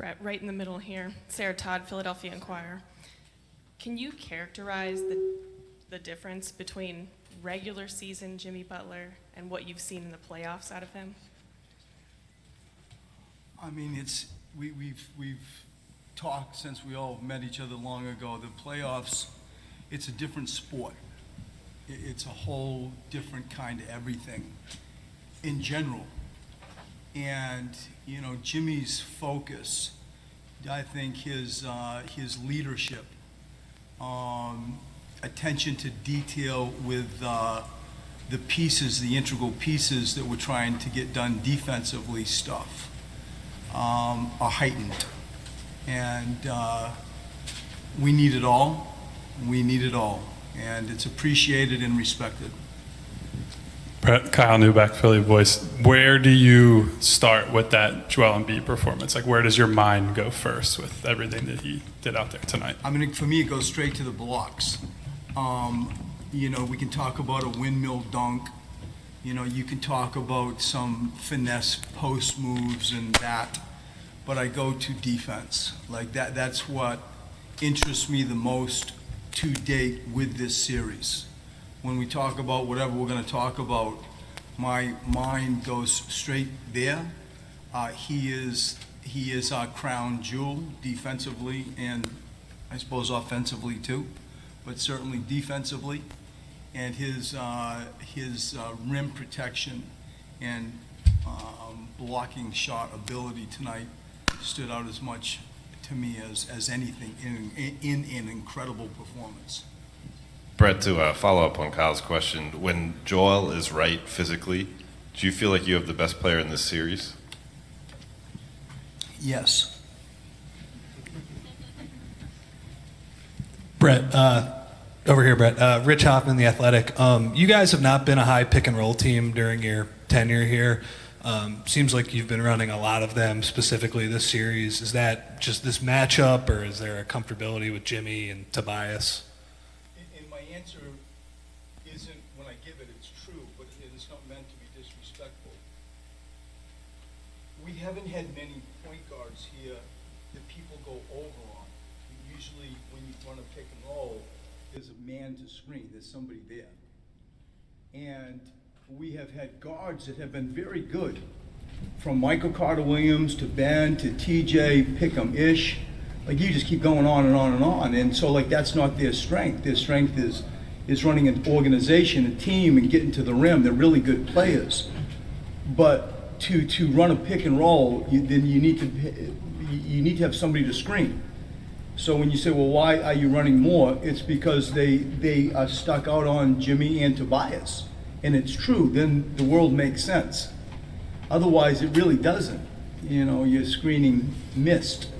Brett, right in the middle here. Sarah Todd, Philadelphia Inquirer. Can you characterize the difference between regular season Jimmy Butler and what you've seen in the playoffs out of him? I mean, we've talked since we all met each other long ago. The playoffs, it's a different sport. It's a whole different kind of everything in general. And, you know, Jimmy's focus, I think his leadership, attention to detail with the pieces, the integral pieces that we're trying to get done defensively stuff, are heightened. And we need it all. We need it all. And it's appreciated and respected. Brett, Kyle Newbeck, Philly Voice. Where do you start with that Joel Embiid performance? Like, where does your mind go first with everything that he did out there tonight? I mean, for me, it goes straight to the blocks. You know, we can talk about a windmill dunk. You know, you can talk about some finesse post moves and that. But I go to defense. Like, that's what interests me the most to date with this series. When we talk about whatever we're going to talk about, my mind goes straight there. He is our crown jewel defensively and I suppose offensively too, but certainly defensively. And his rim protection and blocking shot ability tonight stood out as much to me as anything in an incredible performance. Brett, to follow up on Kyle's question, when Joel is right physically, do you feel like you have the best player in this series? Yes. Brett, over here, Brett. Rich Hoffman, The Athletic. You guys have not been a high pick and roll team during your tenure here. Seems like you've been running a lot of them specifically this series. Is that just this matchup, or is there a comfortability with Jimmy and Tobias? And my answer isn't, when I give it, it's true, but it is not meant to be disrespectful. We haven't had many point guards here that people go over on. Usually when you run a pick and roll, there's a man to screen, there's somebody there. And we have had guards that have been very good, from Michael Carter-Williams to Ben to TJ, Pick'em-ish. Like, you just keep going on and on and on. And so, like, that's not their strength. Their strength is running an organization, a team, and getting to the rim. They're really good players. But to run a pick and roll, then you need to have somebody to screen. So when you say, well, why are you running more? It's because they are stuck out on Jimmy and Tobias. And it's true, then the world makes sense. Otherwise, it really doesn't. You know, you're screening missed.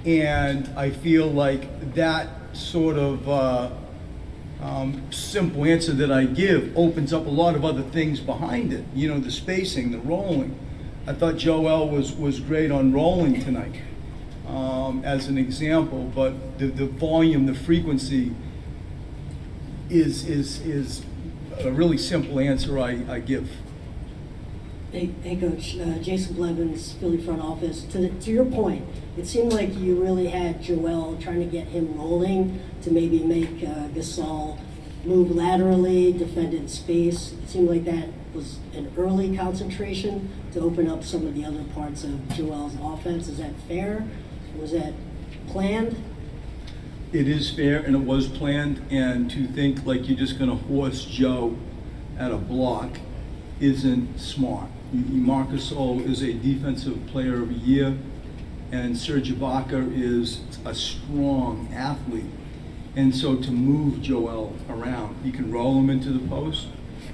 And I feel like that sort of simple answer that I give opens up a lot of other things behind it. You know, the spacing, the rolling. I thought Joel was great on rolling tonight, as an example, but the volume, the frequency is a really simple answer I give. Hey Coach, Jason Blevins, Philly front office. To your point, it seemed like you really had Joel trying to get him rolling to maybe make Gasol move laterally, defend in space. It seemed like that was an early concentration to open up some of the other parts of Joel's offense. Is that fair? Was that planned? It is fair, and it was planned, and to think like you're just going to horse Joe at a block isn't smart. Marcus Gasol is a defensive player of the year, and Serge Ibaka is a strong athlete. And so to move Joel around, you can roll him into the post,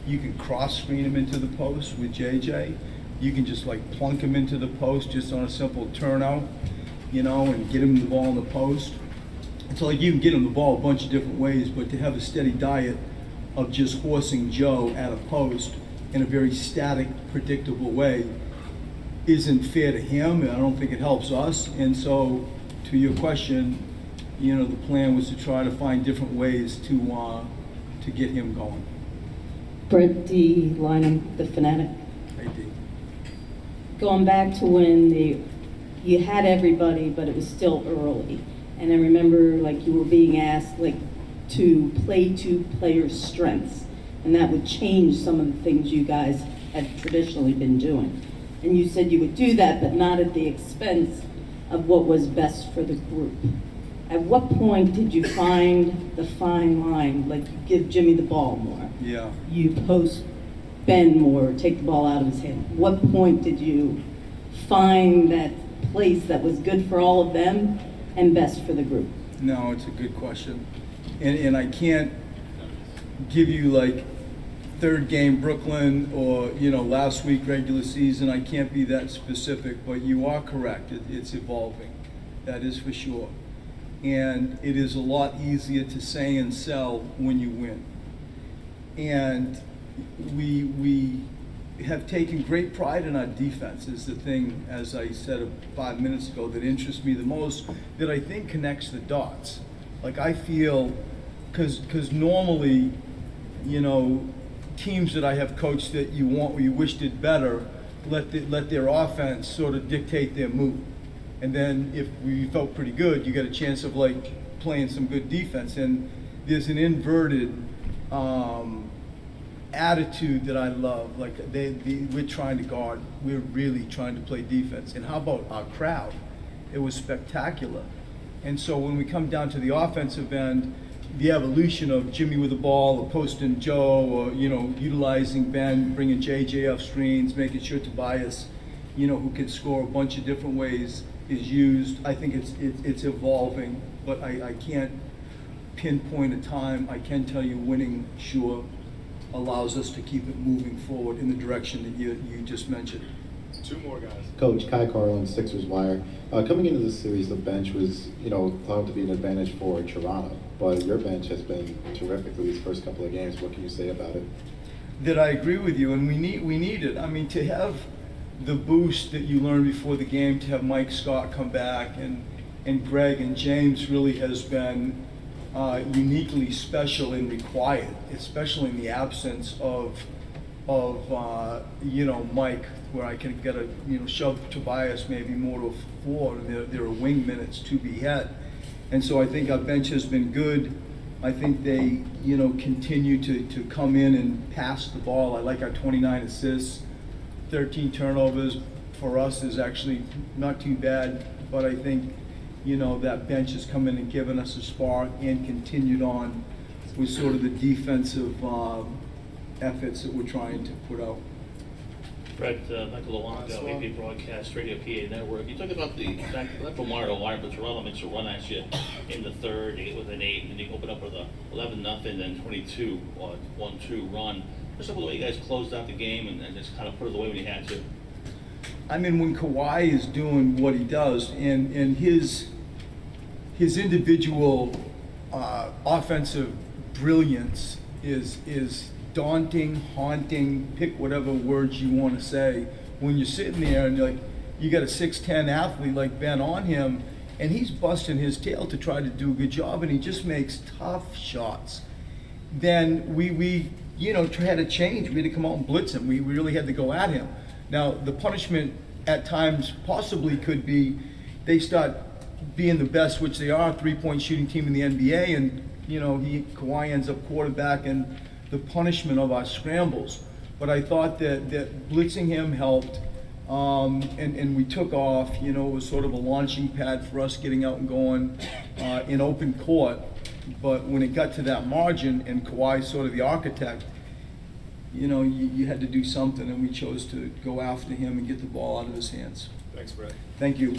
you can cross screen him into the post with JJ, you can just like plunk him into the post just on a simple turnout, you know, and get him the ball in the post. So like you can get him the ball a bunch of different ways, but to have a steady diet of just horsing Joe at a post in a very static, predictable way isn't fair to him, and I don't think it helps us. And so, to your question, you know, the plan was to try to find different ways to get him going. Brett D. Lynham, The Fanatic. I did. Going back to when the you had everybody, but it was still early. And I remember like you were being asked like to play to players' strengths, and that would change some of the things you guys had traditionally been doing. And you said you would do that, but not at the expense of what was best for the group. At what point did you find the fine line, like you give Jimmy the ball more? Yeah. You post Ben more, take the ball out of his hand. What point did you find that place that was good for all of them and best for the group? No, it's a good question. And I can't give you like third game Brooklyn or, last week regular season. I can't be that specific, but you are correct. It's evolving. That is for sure. And it is a lot easier to say and sell when you win. And we have taken great pride in our defense is the thing, as I said 5 minutes ago, that interests me the most, that I think connects the dots. Like I feel, because normally, teams that I have coached that you wish did better, let their offense sort of dictate their move. And then if we felt pretty good, you get a chance of like playing some good defense. And there's an inverted attitude that I love. Like we're trying to guard. We're really trying to play defense. And how about our crowd? It was spectacular. And so when we come down to the offensive end, the evolution of Jimmy with the ball, or posting Joe, or utilizing Ben, bringing JJ off screens, making sure Tobias, who can score a bunch of different ways, is used. I think it's evolving, but I can't pinpoint a time. I can tell you winning sure allows us to keep it moving forward in the direction that you just mentioned. Two more guys. Coach Kai Carlin, Sixers Wire. Coming into this series, the bench was, thought to be an advantage for Toronto, but your bench has been terrific for these first couple of games. What can you say about it? That I agree with you, and we need it. I mean, to have the boost that you learned before the game, to have Mike Scott come back, and Greg and James really has been uniquely special and required, especially in the absence of Mike, where I can get shove Tobias maybe more to a floor. There are wing minutes to be had. And so I think our bench has been good. I think they, continue to come in and pass the ball. I like our 29 assists, 13 turnovers for us is actually not too bad, but I think, that bench has come in and given us a spark and continued on with sort of the defensive efforts that we're trying to put out. Brett, Michael Lawano, VP Broadcast, Radio PA Network. You talked about the fact that from wire to wire, but Toronto makes a run at you in the third. You get with an 8, and you open up with a 11-0, then 22 1-2 run. Just the way you guys closed out the game and just kind of put it away when you had to. I mean, when Kawhi is doing what he does, and his individual offensive brilliance is daunting, haunting, pick whatever words you want to say. When you're sitting there and you got a 6'10" athlete like Ben on him, and he's busting his tail to try to do a good job, and he just makes tough shots. Then we had to change. We had to come out and blitz him. We really had to go at him. Now, the punishment at times possibly could be they start being the best, which they are, three-point shooting team in the NBA, and Kawhi ends up quarterbacking the punishment of our scrambles. But I thought that blitzing him helped, and we took off. It was sort of a launching pad for us getting out and going in open court. But when it got to that margin, and Kawhi's sort of the architect, you had to do something, and we chose to go after him and get the ball out of his hands. Thanks, Brett. Thank you.